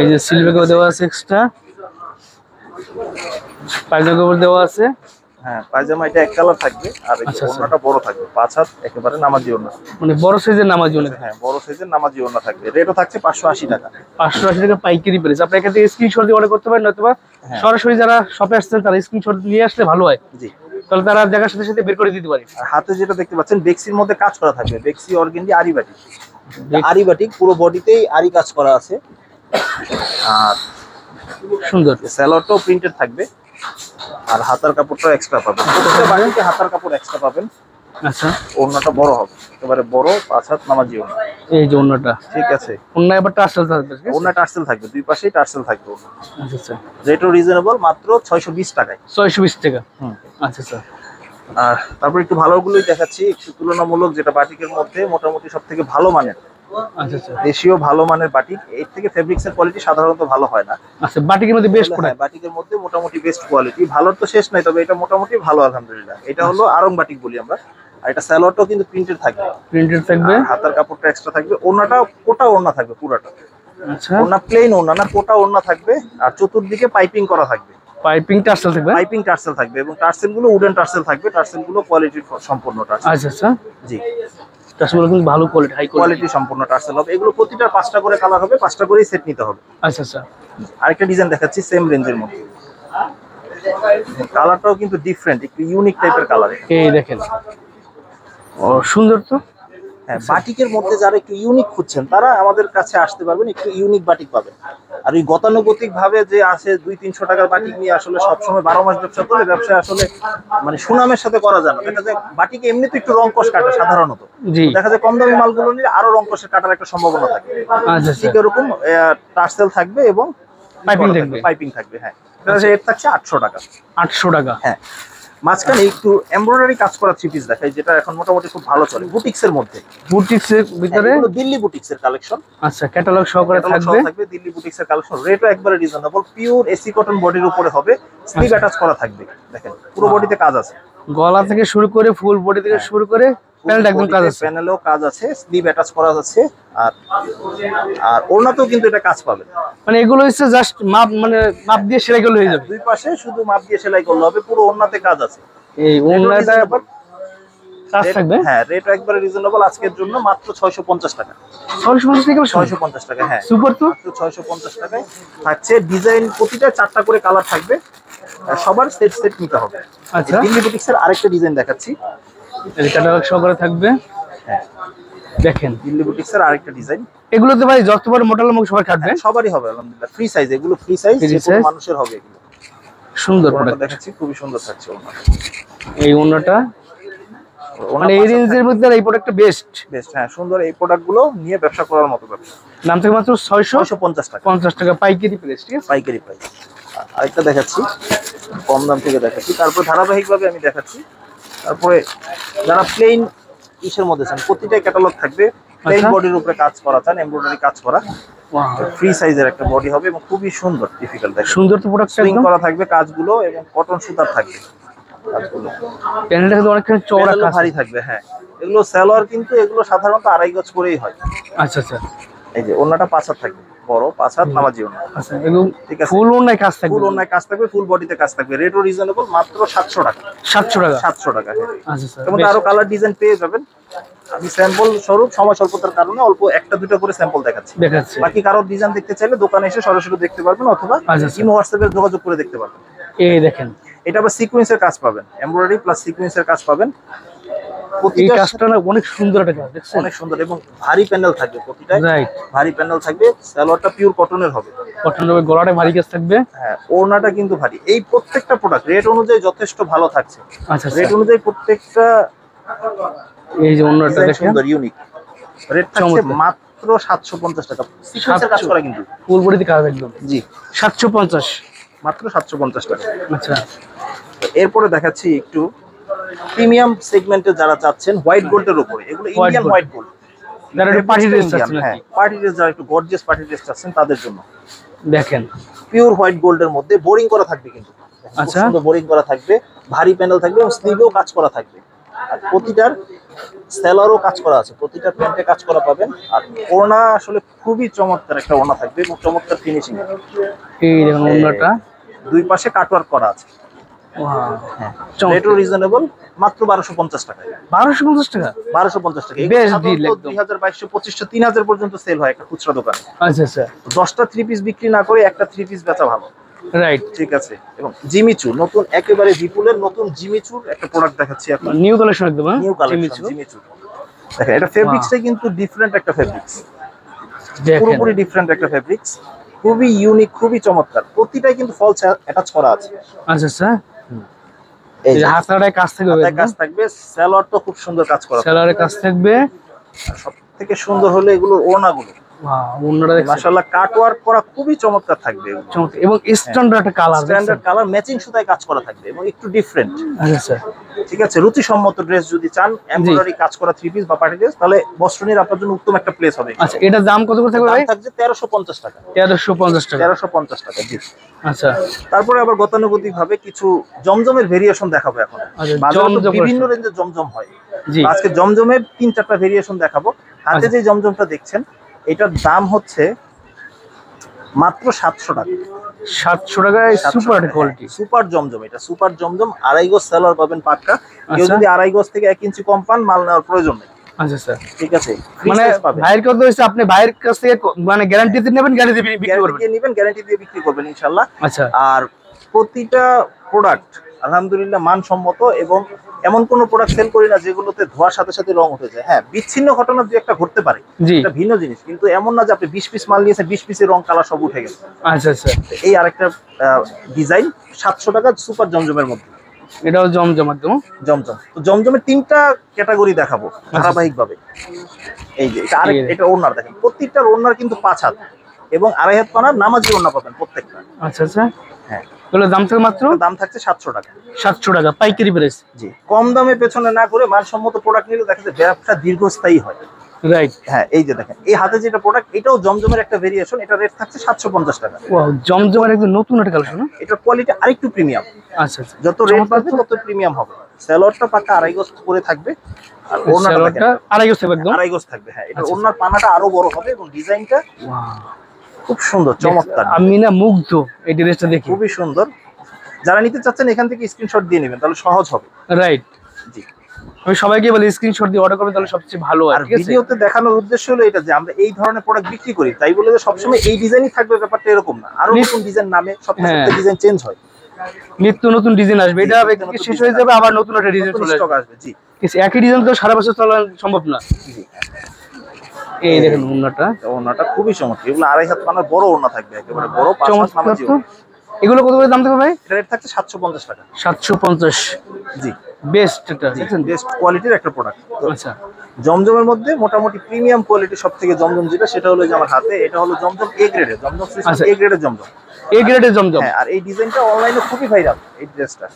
এই যে সিলভার কাপড় দেওয়া আছে এক্সট্রা, পায়জামা কাপড় দেওয়া আছে। হ্যাঁ, পায়জামা এটা এক কালার থাকবে, আর এই ওড়নাটা বড় থাকবে, 5 হাত একেবারে নামাজি ওড়না, মানে বড় সাইজের নামাজি ওড়না। হ্যাঁ, বড় সাইজের নামাজি ওড়না থাকবে। রেটও থাকছে 580 টাকা। 580 টাকা পাইকারি প্রাইস। আপনি এখান থেকে স্ক্রিনশট দিয়ে অর্ডার করতে পারেন, অথবা সরাসরি যারা শপে আসছেন তারা স্ক্রিনশট নিয়ে আসলে ভালো হয়। জি, তাহলে তারা জায়গার সাথে সাথে বের করে দিতে পারে। আর হাতে যেটা দেখতে পাচ্ছেন বেক্সির মধ্যে কাজ করা থাকবে, বেক্সি অর্গেন্ডি আরি বাটিক। আরি বাটিক পুরো বডিতেই আরি কাজ করা আছে, আর সুন্দর সালোয়ারটাও প্রিন্টেড থাকবে, আর হাতার কাপড়টাও এক্সট্রা পাবেন। প্রত্যেকটা বাটিকে হাতার কাপড় এক্সট্রা পাবেন। আচ্ছা, ওড়নাটা বড় হবে, একেবারে বড় 5 হাত নামাজি ওড়না। এই যে ওন্নাটা, ঠিক আছে, ওন্না এবার টার্সেল থাকবে, ঠিক আছে? ওড়না টার্সেল থাকবে, দুই পাশেই টার্সেল থাকবে ওড়না। আচ্ছা আচ্ছা, রেটও রিজনেবল, মাত্র 620 টাকায়। 620 টাকা। হুম। আচ্ছা আচ্ছা, আর তারপর একটু ভালোগুলোই দেখাচ্ছি, একটু তুলনামূলক, যেটা বাটিকের মধ্যে মোটামুটি সব থেকে ভালো মানের, আচ্ছা আচ্ছা, দেশীয় ভালো মানের বাটিক। এর থেকে ফেব্রিক্সের কোয়ালিটি সাধারণত ভালো হয় না। আচ্ছা বাটিকের মধ্যে বেস্ট হ্যাঁ, প্রোডাক্ট। বাটিকের মধ্যে মোটামুটি বেস্ট কোয়ালিটি, ভালোর তো শেষ নাই, তবে এটা মোটামুটি ভালো আলহামদুলিল্লাহ। এটা হলো আরং বাটিক বলি আমরা। আর এটা সালোয়ারটাও কিন্তু প্রিন্টেড থাকবে, প্রিন্টেড থাকবে। আর হাতার কাপড়টা এক্সট্রা থাকবে। ওড়নাটা কোটা ওড়না থাকবে পুরাটা, আচ্ছা, ওড়না প্লেন ওড়না না, কোটা ওড়না থাকবে। আর চতুর্দিকে পাইপিং করা থাকবে, পাইপিং টার্সেল থাকবে। পাইপিং টার্সেল থাকবে, এবং টার্সেল গুলো উডেন টার্সেল থাকবে। টার্সেল গুলো কোয়ালিটি সম্পূর্ণ টার্সেল। আচ্ছা আচ্ছা, জি, টার্সেল কিন্তু ভালো কোয়ালিটি, হাই কোয়ালিটি। কোয়ালিটি সম্পূর্ণ টার্সেল হবে। এগুলো প্রতিটা 5টা করে কালার হবে, 5টা করেই সেট নিতে হবে। আচ্ছা আচ্ছা, আরেকটা ডিজাইন দেখাচ্ছি সেম রেঞ্জের মধ্যে। কালারটাও কিন্তু ডিফারেন্ট, একটু ইউনিক টাইপের কালার। এই দেখেন, ও সুন্দর তো। হ্যাঁ, বাটিকের মধ্যে যারা একটু ইউনিক খুঁজছেন তারা আমাদের কাছে আসতে পারবেন, একটু ইউনিক বাটিক পাবেন। আর ওই গতানুগতিক ভাবে যে আছে 200-300 টাকার বাটিক নিয়ে আসলে সবসময় 12 মাস ব্যবসা করলে ব্যবসা আসলে মানে সুনামের সাথে করা যায় না। দেখা যায় বাটিকে এমনি তো একটু রংকশ কাটে সাধারণত, জি, দেখা যায় কম দামি মালগুলো নিলে আরো রংকশের কাটার একটা সম্ভাবনা থাকে। আচ্ছা ঠিক আচ্ছা, এরকম টার্সেল থাকবে এবং পাইপিং থাকবে। পাইপিং থাকবে। হ্যাঁ, এটা থাকছে 800 টাকা। 800 টাকা। হ্যাঁ, মাঝখানে একটু এমব্রয়ডারি কাজ করা থ্রি পিস দেখাই, যেটা এখন মোটামুটি খুব ভালো চলে বুটিক্স এর মধ্যে। বুটিক্সের ভিতরে, এগুলো দিল্লি বুটিক্স এর কালেকশন। আচ্ছা, ক্যাটালগ সহকারে থাকবে। থাকবে দিল্লি বুটিক্স এর কালেকশন। রেটও একবারে রিজনেবল, পিওর এসি কটন বডির উপরে হবে, স্লিভ অ্যাটাচ করা থাকবে। দেখেন পুরো বডিতে কাজ আছে, গলা থেকে শুরু করে ফুল বডি থেকে শুরু করে প্যানেলটা একদম কাজ আছে। প্যানেলেও কাজ আছে, স্লিভ অ্যাটাচ করা আছে। আর আর ওড়নাতেও কিন্তু এটা কাজ পাবে। মানে এগুলো হচ্ছে জাস্ট মাপ, মানে মাপ দিয়ে সেলাই করলে হয়ে যাবে। দুই পাশে শুধু মাপ দিয়ে সেলাই করলে হবে, পুরো ওড়নাতে কাজ আছে। এই ওড়নাটা কাজ থাকবে। হ্যাঁ, রেট একবারে রিজনেবল আজকের জন্য, মাত্র 650 টাকা। 650 টাকা, 650 টাকা। হ্যাঁ, সুপার তো। মাত্র 650 টাকায় থাকছে। ডিজাইন প্রতিটা 4টা করে কালার থাকবে, আর সবার সেট সেট নিতে হবে। আচ্ছা, দিল্লি বুটিক্স এর আরেকটা ডিজাইন দেখাচ্ছি। এই ক্যাটালগ সহকারে থাকবে। হ্যাঁ, দেখেন দিল্লি বুটিক্স এর আরেকটা ডিজাইন। এগুলোতে ভাই যত বড় মোটা লোক সবাই কাটবে। সবারই হবে আলহামদুলিল্লাহ, ফ্রি সাইজ। এগুলো ফ্রি সাইজ, Free যে কোনো size। মানুষের হবে এগুলো। সুন্দর ওড়নাটা প্রোডাক্ট। দেখাচ্ছি, খুবই সুন্দর থাকছে ওড়না। এই ওড়নাটা মানে এই রেঞ্জের মধ্যে এই প্রোডাক্টটা বেস্ট। বেস্ট। হ্যাঁ, সুন্দর। এই প্রোডাক্টগুলো নিয়ে ব্যবসা করার মতো ব্যবসা। নাম থেকে মাত্র 650 টাকা 650 টাকা পাইকারি প্রাইস, ঠিক আছে? পাইকারি প্রাইস। আরেকটা দেখাচ্ছি, কম দাম থেকে দেখাচ্ছি। তারপর ধারাবাহিকভাবে আমি দেখাচ্ছি। তারপরে যারা প্লেন ইসের মধ্যে চান, প্রতিটা ক্যাটালগ থাকবে, প্লেন আচ্ছা। বডির উপরে কাজ করা চান, এমব্রয়ডারি কাজ করা, ওয়াও, ফ্রি সাইজের একটা বডি হবে এবং খুবই সুন্দর। ডিফিকাল্ট দেখেন, সুন্দর তো প্রোডাক্টটা সুইং একদম। করা থাকবে কাজগুলো, এবং কটন সুতার থাকবে কাজগুলো। প্যানেলটা কিন্তু অনেকখানি চওড়া প্যানেলও কাজ। ভারী থাকবে। হ্যাঁ, এগুলো সালোয়ার কিন্তু এগুলো সাধারণত 2.5 গজ করেই হয়। আচ্ছা আচ্ছা, এই যে ওড়নাটা 5 হাত থাকবে, বড় 5 হাত নামাজি ওড়না। আচ্ছা, এগুলো ঠিক আছে, ফুল ওড়নায় কাজ থাকবে। ফুল ওড়নায় কাজ থাকবে, ফুল বডিতে কাজ থাকবে। রেটও রিজনেবল, মাত্র 700 টাকা। 700 টাকা। 700 টাকা। হ্যাঁ, আচ্ছা স্যার, এর মধ্যে আরো কালার ডিজাইন পেয়ে যাবেন। আমি স্যাম্পল স্বরূপ সময় স্বল্পতার কারণে অল্প 1টা-2টা করে স্যাম্পল দেখাচ্ছি। দেখাচ্ছি। বাকি কারো ডিজাইন দেখতে চাইলে দোকানে এসে সরাসরি দেখতে পারবেন, অথবা আচ্ছা, আচ্ছা। ইমো হোয়াটসঅ্যাপে যোগাযোগ করে দেখতে পারবেন। এই দেখেন, এটা আবার সিকোয়েন্সের কাজ পাবেন, এমব্রয়ডারি প্লাস সিকোয়েন্সের কাজ পাবেন। এই প্রতিটা কাজটা না অনেক সুন্দর একটা কাজ, দেখছেন? অনেক সুন্দর, এবং ভারী প্যানেল থাকবে প্রতিটায়। রাইট, ভারী প্যানেল থাকবে। সালোয়ারটা পিওর কটনের হবে। কটন হবে, গলাটা ভারী কাজ থাকবে। হ্যাঁ, ওড়নাটা কিন্তু ভারী। এই প্রত্যেকটা প্রোডাক্ট রেট অনুযায়ী যথেষ্ট ভালো থাকছে। আচ্ছা রেট আচ্ছা, অনুযায়ী প্রত্যেকটা এই যে অন্যটা ডিজাইন দেখেন, সুন্দর, ইউনিক। রেট থাকছে চমৎকার। মাত্র 750 টাকা। সিকোয়েন্সের কাজ করা কিন্তু। ফুল বডিতে কাজ একদম। জি, 750, মাত্র 750 টাকা। আচ্ছা, এরপরে দেখাচ্ছি একটু প্রিমিয়াম সেগমেন্টে যারা চাচ্ছেন হোয়াইট গোল্ডের উপরে। এগুলো ইন্ডিয়ান gold। White gold. যারা একটু পার্টি ড্রেস আছে হ্যাঁ, নাকি? পার্টি ড্রেস, যারা একটু গর্জিয়াস পার্টি ড্রেস চাচ্ছেন তাদের জন্য। দেখেন, পিওর হোয়াইট গোল্ডের মধ্যে বোরিং করা থাকবে কিন্তু। খুব আচ্ছা। সুন্দর বোরিং করা থাকবে, ভারী প্যানেল থাকবে, এবং স্লিভেও কাজ করা থাকবে। আর প্রতিটার সেলারও কাজ করা আছে, প্রতিটা প্যান্টে কাজ করা পাবেন। আর ওড়না আসলে খুবই চমৎকার একটা ওড়না থাকবে, এবং চমৎকার ফিনিশিং। এই দেখুন অন্যটা, দুই পাশে কাটওয়ার্ক করা আছে। ওয়াও, হ্যাঁ, চমৎকার। রেটও রিজনেবল, মাত্র 1250 টাকায়। 1250 টাকা। 1250 টাকা। বেশ deal একদম। 2200, 2500, 3000 পর্যন্ত সেল হয় একটা খুচরা দোকানে। আচ্ছা আচ্ছা, 10টা থ্রি পিস বিক্রি না করে একটা থ্রি পিস বেচা ভালো। রাইট। ঠিক আছে, এবং জিমিচু নতুন, একেবারে বিপুলের নতুন জিমিচুর একটা প্রোডাক্ট দেখাচ্ছি এখন। নিউ কালেকশন একদম, হ্যাঁ? New collection Jimmy Choo. দেখেন, এটা ফেব্রিক্সটাই কিন্তু ডিফারেন্ট একটা ফেব্রিক্স, দেখেন, পুরোপুরি ডিফারেন্ট একটা ফেব্রিক্স, খুবই ইউনিক, খুবই চমৎকার। প্রতিটাই কিন্তু ফলস অ্যাটাচ করা আছে। আচ্ছা আচ্ছা, এই এই যে যে হাতাটায় কাজ থাকবে, হাতায় কাজ থাকবে, সালোয়ার তো খুব সুন্দর কাজ করা থাকবে। সেলারে কাজ থাকবে। সব থেকে সুন্দর হলো এগুলোর ওড়নাগুলো, ওয়াও, অন্যটা দেখছেন মাশাআল্লাহ কাট ওয়ার্ক করা খুবই চমৎকার থাকবে এগুলো। চমৎকার, এবং স্ট্যান্ডার্ড একটা কালার, স্ট্যান্ডার্ড কালার, ম্যাচিং সুতায় কাজ করা থাকবে এবং একটু ডিফারেন্ট। আচ্ছা স্যার। ঠিক আছে, রুচিসম্মত ড্রেস যদি চান, এমব্রয়ডারি কাজ করা থ্রি পিস বা পার্টি ড্রেস, তাহলে বস্ত্রনীর আপনার জন্য উত্তম একটা প্লেস হবে। আচ্ছা, এটার দাম কত করে থাকবে দাম ভাই? থাকছে 1350 টাকা। 1350 টাকা। 1350 টাকা, জি। আচ্ছা তারপরে আবার গতানুগতিক ভাবে কিছু জমজমের ভেরিয়েশন দেখাবো এখন। আচ্ছা, বাজারে তো জমজম বিভিন্ন রেঞ্জের জমজম হয়, জি। আজকে জমজমের 3-4টা ভেরিয়েশন দেখাবো। হাতে আচ্ছা। যে জমজমটা দেখছেন এটার দাম হচ্ছে মাত্র 700 টাকা। 700 টাকায় সুপার কোয়ালিটি। সুপার জমজম, এটা সুপার জমজম, আড়াই গজ সালোয়ার পাবেন পাক্কা। কেউ আচ্ছা। যদি আড়াই গজ থেকে 1 ইঞ্চি কম পান, মাল নেওয়ার প্রয়োজন নেই। আচ্ছা স্যার। ঠিক আছে, মানে ভাইয়ের কথা হচ্ছে আপনি ভাইয়ের কাছ থেকে মানে গ্যারান্টি দিয়ে নেবেন, গ্যারান্টি দিয়ে বিক্রি করবেন। গ্যারান্টি দিয়ে বিক্রি করবেন ইনশাআল্লাহ। আচ্ছা। আর প্রতিটা প্রোডাক্ট আলহামদুলিল্লাহ মানসম্মত, এবং এমন কোন প্রোডাক্ট সেল করি না যেগুলোতে ধোয়ার সাথে সাথে রং উঠে যায়। হ্যাঁ, বিচ্ছিন্ন ঘটনা দুই একটা ঘটতে পারে, জি। এটা ভিন্ন জিনিস, কিন্তু এমন না যে আপনি 20 পিস মাল নিয়েছেন 20 পিসের রং কালার সব উঠে গেছে। আচ্ছা আচ্ছা। এই আরেকটা ডিজাইন 700 টাকা সুপার জমজমের মধ্যে। এটাও জমজম একদম। জমজম, তো জমজমের 3টা ক্যাটাগরি দেখাবো ধারাবাহিক ভাবে। এই যে এটা আরেক, এটা ওড়নার দেখেন, প্রত্যেকটার ওড়নার কিন্তু 5 হাত এবং 2.5 হাত পানার নামাজি ওড়না পাবেন প্রত্যেকটা। আচ্ছা আচ্ছা। হ্যাঁ, এগুলোর দাম থেকে মাত্র দাম থাকছে 700 টাকা। 700 টাকা পাইকারি প্রাইস। জি, কম দামে পেছনে না করে মানসম্মত প্রোডাক্ট নিলে দেখা যায় ব্যবসা দীর্ঘস্থায়ী হয়। রাইট। হ্যাঁ, এই যে দেখেন এই হাতে যেটা প্রোডাক্ট, এটাও জমজমের একটা ভেরিয়েশন, এটা রেট থাকছে 750 টাকা। ওয়াও, জমজমের একদম নতুন একটা কালেকশন। এটার কোয়ালিটি আরেকটু প্রিমিয়াম। আচ্ছা আচ্ছা। যত রেট বাড়বে তত প্রিমিয়াম হবে। সালোয়ারটা পাকা আড়াই গজ করে থাকবে, আর ওড়নাটা দেখেন সালোয়ারটা আড়াই গজ থাকবে একদম। আড়াই গজ থাকবে। হ্যাঁ, এটা আচ্ছা, ওড়নার পানাটা আরো বড় হবে এবং ডিজাইনটা ওয়াও, খুব সুন্দর, চমৎকার, আমি না মুগ্ধ এই ড্রেসটা দেখি। খুবই সুন্দর। যারা নিতে চাচ্ছেন এখান থেকে স্ক্রিনশট দিয়ে নেবেন, তাহলে সহজ হবে। রাইট। জি, আমি সবাইকে বলি স্ক্রিনশট দিয়ে অর্ডার করবেন, তাহলে সবচেয়ে ভালো হয়। আর ঠিক আছে। ভিডিওতে দেখানোর উদ্দেশ্য হলো এটা যে আমরা এই ধরনের প্রোডাক্ট বিক্রি করি, তাই বলে যে সবসময় এই ডিজাইনই থাকবে ব্যাপারটা এরকম না। আরো নতুন ডিজাইন নামে সপ্তাহে হ্যাঁ। সপ্তাহে ডিজাইন চেঞ্জ হয়, নিত্য নতুন ডিজাইন আসবে, এটা একদিকে শেষ হয়ে যাবে আবার নতুন একটা ডিজাইন চলে স্টক আসবে। আসবে। জি, কিছু একই ডিজাইন তো সারা বছর চলা সম্ভব না। জি। এই দেখেন ওড়নাটা ওড়নাটা খুবই চমৎকার, এগুলো আড়াই হাত পানার বড় ওড়না থাকবে, একেবারে বড় 5 হাত চমৎকার নামাজি তো। ওড়না। এগুলো কত করে দাম থাকবে ভাই? এটা রেট থাকছে 750 টাকা। 750। জি, বেস্ট এটা দেখেন। বেস্ট কোয়ালিটির একটা প্রোডাক্ট। আচ্ছা। জমজমের মধ্যে মোটামুটি প্রিমিয়াম কোয়ালিটি সব থেকে জমজম যেটা, সেটা হলো যে আমার হাতে, এটা হলো জমজম এ গ্রেডের জমজম, আচ্ছা। এ গ্রেডের জমজম। এই গ্রেডের জমজম। হ্যাঁ, আর এই ডিজাইনটা অনলাইনে খুবই ভাইরাল, এই ড্রেসটা,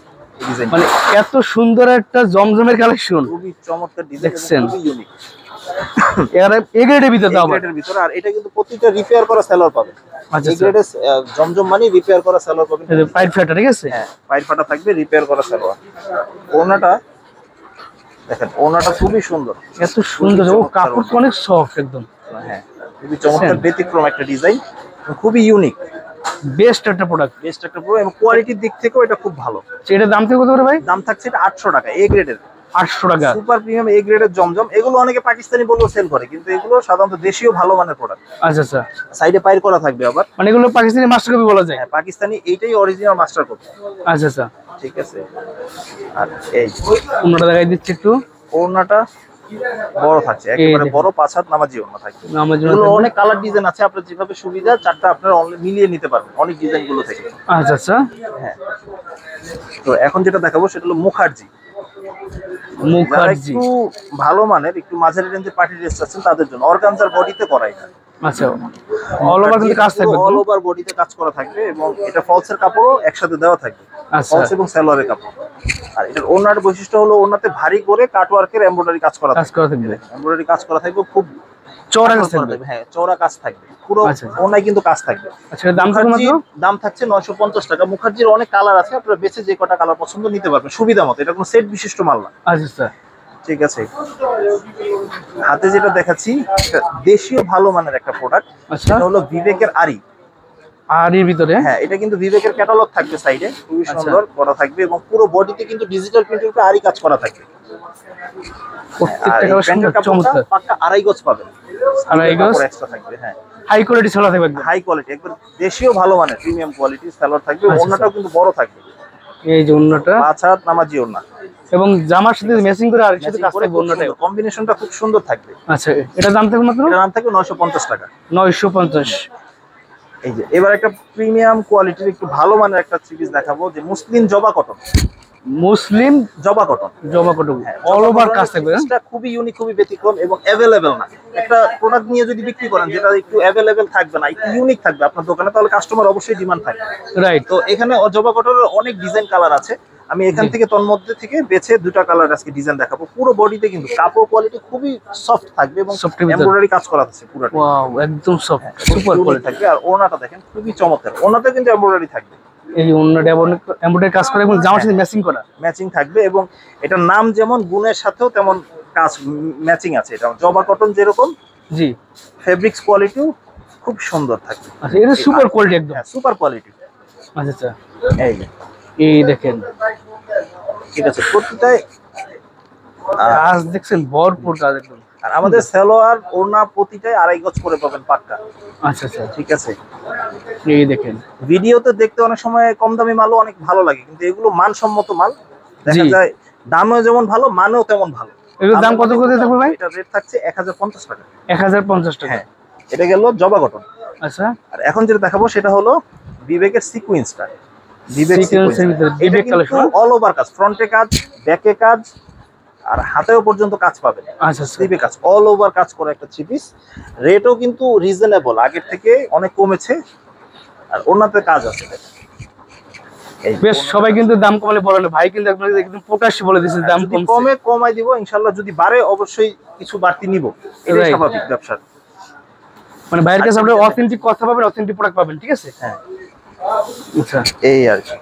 এই ডিজাইন মানে এত সুন্দর একটা জমজমের কালেকশন খুবই চমৎকার ডিজাইন, দেখছেন? খুবই ইউনিক এর এই গ্রেডের ভিতরে দাও আবার। গ্রেডের ভিতরে। আর এটা কিন্তু প্রত্যেকটা রিপেয়ার করা সালোয়ার পাবেন। আচ্ছা এই গ্রেডের জমজম মানে রিপেয়ার করা সালোয়ার পাবেন। এই যে পাইপ ফাটা, ঠিক আছে। হ্যাঁ, পাইপ ফাটা থাকবে, রিপেয়ার করা সালোয়ার। ওড়নাটা দেখেন, ওড়নাটা খুবই সুন্দর, এত সুন্দর, ও কাপড় অনেক সফট একদম। হ্যাঁ, খুবই চমৎকার, ব্যতিক্রম একটা ডিজাইন, খুবই ইউনিক, বেস্ট একটা প্রোডাক্ট। বেস্ট একটা প্রো, এবং কোয়ালিটির দিক থেকেও এটা খুব ভালো। এটার দাম থেকে কত করে ভাই? দাম থাকছে এটা 800 টাকা, এ গ্রেডের 800 টাকা। সুপার প্রিমিয়াম এ গ্রেডের জমজম। এগুলো অনেকে পাকিস্তানি বলেও সেল করে, কিন্তু এগুলো সাধারণত দেশীয় ভালো মানের প্রোডাক্ট। আচ্ছা আচ্ছা। সাইডে পাইর করা থাকবে আবার। মানে এগুলো পাকিস্তানি মাস্টার কপি বলা যায়। হ্যাঁ, পাকিস্তানি, এইটাই অরিজিনাল মাস্টার কপি। আচ্ছা আচ্ছা। ঠিক আছে, আর এই ওড়নাটা দেখাই দিচ্ছি একটু। ওড়নাটা বড় থাকছে, একেবারে বড় 5 হাত নামাজি ওড়না থাকবে। আমার জন্য এগুলো অনেক কালার ডিজাইন আছে, আপনার যেভাবে সুবিধা চারটা আপনারা মিলিয়ে নিতে পারবেন অনেক ডিজাইন গুলো থেকে। আচ্ছা আচ্ছা। হ্যাঁ, তো এখন যেটা দেখাবো সেটা হলো মুখার্জি। যারা মুখার্জি। একটু ভালো মানের, একটু মাঝারি রেঞ্জের পার্টি ড্রেস আছেন তাদের জন্য, অর্গানজার বডিতে করা এটা। আচ্ছা, অল ওভার কিন্তু কাজ থাকবে, অল ওভার বডিতে কাজ করা থাকবে, এবং এটা ফলসের কাপড়ও একসাথে দেওয়া থাকবে, আচ্ছা। ফলস এবং সালোয়ারের কাপড়। আর এটার ওড়নার বৈশিষ্ট্য হলো ওড়নাতে ভারী করে কাটওয়ার্কের এমব্রয়ডারি কাজ করা থাকবে, এমব্রয়ডারি কাজ করা থাকবে, খুব চওড়া কাজ থাকবে। হ্যাঁ, চওড়া কাজ থাকবে পুরো আচ্ছা। ওড়নায় কিন্তু কাজ থাকবে। আচ্ছা, দাম কত মাত্র? দাম থাকছে 950 টাকা। মুখার্জির অনেক কালার আছে, আপনারা বেছে যে কটা কালার পছন্দ নিতে পারবেন সুবিধা মতো, এটা কোনো সেট বিশিষ্ট মাল না। আচ্ছা আচ্ছা। ঠিক আছে, হাতে যেটা দেখাচ্ছি এটা দেশীয় ভালো মানের একটা প্রোডাক্ট। আচ্ছা। এটা হলো বিবেকের আরি। আর এর ভিতরে হ্যাঁ, এটা কিন্তু বিবেকের ক্যাটালগ থাকবে সাইডে, খুবই সুন্দর করা থাকবে, এবং পুরো বডিতে কিন্তু ডিজিটাল প্রিন্টের উপরে আরি কাজ করা থাকবে। প্রত্যেকটা কালার সুন্দর, চমৎকার। পাক্কা আড়াই গজ পাবেন, আড়াই গজ এক্সট্রা থাকবে। হ্যাঁ, হাই কোয়ালিটি সালোয়ার থাকবে একদম। হাই কোয়ালিটি, একবার দেশীয় ভালো মানের প্রিমিয়াম কোয়ালিটি সালোয়ার থাকবে। আচ্ছা, ওড়নাটাও কিন্তু বড় থাকবে, এই যে ওড়নাটা 5 হাত নামাজি ওড়না, এবং জামার সাথে ম্যাচিং করে আর সাথে কাজ থাকবে ওড়নাটাও। কম্বিনেশনটা খুব সুন্দর থাকবে। আচ্ছা, এটা দাম থাকবে মাত্র? এটার দাম থাকবে 950 টাকা। 950। এই যে এবার একটা প্রিমিয়াম কোয়ালিটির একটু ভালো মানের একটা থ্রি পিস দেখাবো, যে মুসলিম জবা কটন। মুসলিম জবা কটন। জবা কটন অল ওভার কাজ থাকবে। এটা খুবই ইউনিক, খুবই ব্যতিক্রম এবং অ্যাভেলেবেল না। একটা প্রোডাক্ট নিয়ে যদি বিক্রি করেন যেটা একটু অ্যাভেলেবেল থাকবে না, একটু ইউনিক থাকবে আপনার দোকানে, তাহলে কাস্টমার অবশ্যই ডিমান্ড থাকবে। রাইট। তো এখানে জবা কটনের অনেক ডিজাইন কালার আছে। আমি এখান থেকে তন্মধ্যে থেকে বেছে দুটা কালার আজকে ডিজাইন দেখাবো। পুরো বডিতে কিন্তু কাপড় কোয়ালিটি খুবই সফট থাকবে এবং এমব্রয়ডারি কাজ করা আছে পুরোটা। ওয়াও, একদম সফট, সুপার কোয়ালিটি থাকবে। আর ওনাটা দেখেন খুবই চমৎকার, ওনাতে কিন্তু এমব্রয়ডারি থাকবে। এই ওনাটা এমব্রয়ডারি কাজ করে এবং জামার সাথে ম্যাচিং করা, ম্যাচিং থাকবে এবং এটার নাম যেমন গুণের সাথেও তেমন কাজ ম্যাচিং আছে। এটা জবা কটন যেরকম, জি, ফেব্রিক্স কোয়ালিটিও খুব সুন্দর থাকবে। আচ্ছা, এটা সুপার কোয়ালিটি একদম। হ্যাঁ, সুপার কোয়ালিটি। আচ্ছা আচ্ছা, এই দেখেন, ঠিক আছে, প্রত্যেকটাই কাজ দেখছেন, ভরপুর কাজ একদম। আর আমাদের সালোয়ার ওড়না প্রতিটাই 2.5 গজ করে পাবেন পাক্কা। আচ্ছা আচ্ছা, ঠিক আছে। এই দেখেন, ভিডিওতে দেখতে অনেক সময় কম দামি মালও অনেক ভালো লাগে, কিন্তু এগুলো মানসম্মত মাল। দেখা যায় দামও যেমন ভালো, মানও তেমন ভালো। এগুলোর দাম কত করে থাকবে ভাই? এটা রেট থাকছে 1050 টাকা। 1050 টাকা। হ্যাঁ, এটা গেল জবা কটন। আচ্ছা, আর এখন যেটা দেখাবো সেটা হলো বিবেকের সিকোয়েন্সটা। সিকোয়েন্সের ভিতরে বিবেক কালেকশন, অল ওভার কাজ, ফ্রন্টে কাজ, ব্যাকে কাজ, আর হাতেও পর্যন্ত কাজ পাবেন। আচ্ছা, স্লিভে কাজ, অল ওভার কাজ করা একটা থ্রি পিস। রেটও কিন্তু রিজনেবল, আগের থেকে অনেক কমেছে। আর ওনাতে কাজ আছে। বেশ, সবাই কিন্তু দাম কমালে বলে না ভাই, কিন্তু একদম প্রকাশ্যে বলে দিয়েছে দাম যদি কমে কমাই দিব ইনশাআল্লাহ, যদি বাড়ে অবশ্যই কিছু বাড়তি নিব, এটাই স্বাভাবিক ব্যবসা। মানে বাইরের কাছে আপনি অথেন্টিক কথা পাবেন, অথেন্টিক প্রোডাক্ট পাবেন। ঠিক আছে। হ্যাঁ, আচ্ছা, এই আর কি।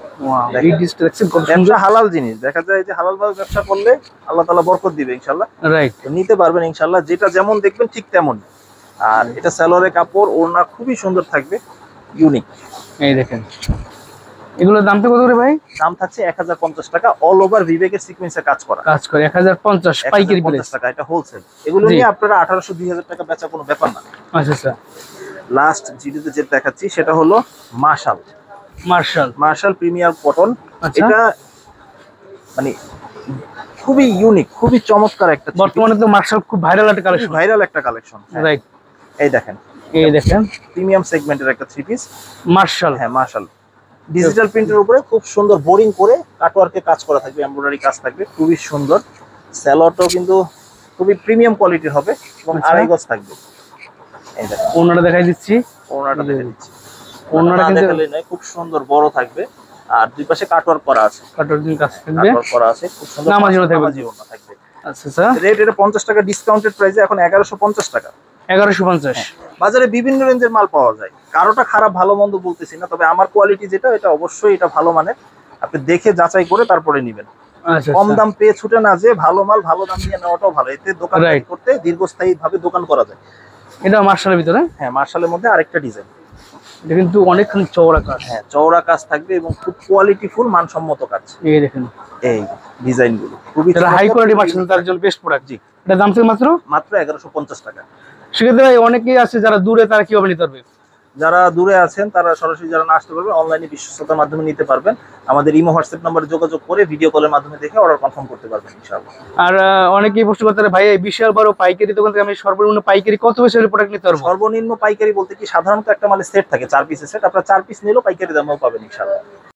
এই ডিসটা দেখছেন কত সুন্দর। ব্যবসা হালাল জিনিস, দেখা যায় যে হালাল ভাবে ব্যবসা করলে আল্লাহ তাআলা বরকত দিবে ইনশাআল্লাহ। রাইট, নিতে পারবেন ইনশাআল্লাহ, যেটা যেমন দেখবেন ঠিক তেমন। আর এটা সালোয়ারের কাপড়, ওড়না খুবই সুন্দর থাকবে, ইউনিক। এই দেখেন, এগুলোর দাম তো কত করে ভাই? দাম থাকছে 1050 টাকা, অল ওভার বিবেকের সিকোয়েন্সে কাজ করা। কাজ করে 1050 পাইকারি প্রাইস টাকা, এটা হোলসেল। এগুলো নিয়ে আপনারা 1800-2000 টাকা বেচা কোনো ব্যাপার না। আচ্ছা আচ্ছা, লাস্ট ভিডিওতে যেটা দেখাচ্ছি সেটা হলো মার্শাল প্রিমিয়ার কটন। এটা মানে খুবই ইউনিক, খুবই চমৎকার একটা। বর্তমানে তো মার্শাল খুব ভাইরাল একটা কালেকশন। রাইট, এই দেখেন, প্রিমিয়াম সেগমেন্টের একটা থ্রি পিস মার্শাল। হ্যাঁ, মার্শাল ডিজিটাল প্রিন্টের উপরে খুব সুন্দর বোরিং করে কাটওয়ার্কে কাজ করা থাকবে, এমব্রয়ডারি কাজ থাকবে, খুবই সুন্দর। সালোয়ারটাও কিন্তু খুবই প্রিমিয়াম কোয়ালিটির হবে এবং 2.5 গজ থাকবে। এই দেখেন, ওনাটা দেখাই দিচ্ছি। ওনাটা দেখে দিচ্ছি। ওনাটা কিন্তু খুব সুন্দর বড় থাকবে, আর দুই পাশে কাটওয়ার্ক করা আছে। কাটওয়ার্ক করা আছে, খুব সুন্দর নামাজি ওড়না থাকবে। আচ্ছা আচ্ছা, রেট এটা 50 টাকা ডিসকাউন্টেড প্রাইসে এখন 1150 টাকা। 1150। বাজারে বিভিন্ন রেঞ্জের মাল পাওয়া যায়, কারোটা খারাপ ভালো মন্দ বলতেছি না, তবে আমার কোয়ালিটি যেটা, এটা অবশ্যই এটা ভালো মানের। আপনি দেখে যাচাই করে তারপরে নেবেন। কম দাম পেয়ে ছুটে না যে ভালো মাল ভালো দাম নিয়ে নেওয়াটাও ভালো। এতে দোকান করতে দীর্ঘস্থায়ী ভাবে দোকান করা যায়। এটা মার্শালের ভিতরে। হ্যাঁ, মার্শালের মধ্যে আরেকটা ডিজাইন। এটা কিন্তু অনেকখানি চওড়া কাজ। হ্যাঁ, চওড়া কাজ থাকবে এবং খুব কোয়ালিটিফুল মানসম্মত কাজ। এই দেখেন, এই ডিজাইনগুলো খুবই হাই কোয়ালিটি মার্শাল, তার জন্য বেস্ট প্রোডাক্ট। জি, এটা দাম থেকে মাত্র 1150 টাকা। সেক্ষেত্রে অনেকেই আছে যারা দূরে, তারা কিভাবে নিতে পারবে? যারা দূরে আছেন তারা সরাসরি যারা না আসতে পারবেন, অনলাইনে বিশ্বস্ততার মাধ্যমে নিতে পারবেন। আমাদের ইমো হোয়াটসঅ্যাপ নম্বরে যোগাযোগ করে ভিডিও কলের মাধ্যমে দেখে অর্ডার কনফার্ম করতে পারবেন ইনশাআল্লাহ। আর অনেকেই প্রশ্ন করতে পারে, ভাই এই বিশাল বড় পাইকারি দোকান থেকে আমি সর্বনিম্ন পাইকারি কত পয়সার প্রোডাক্ট নিতে পারবো? সর্বনিম্ন পাইকারি বলতে কি, সাধারণত একটা মালের সেট থাকে 4 পিসের সেট, আপনারা 4 পিস নিলেও পাইকারি দামেও পাবেন ইনশাআল্লাহ।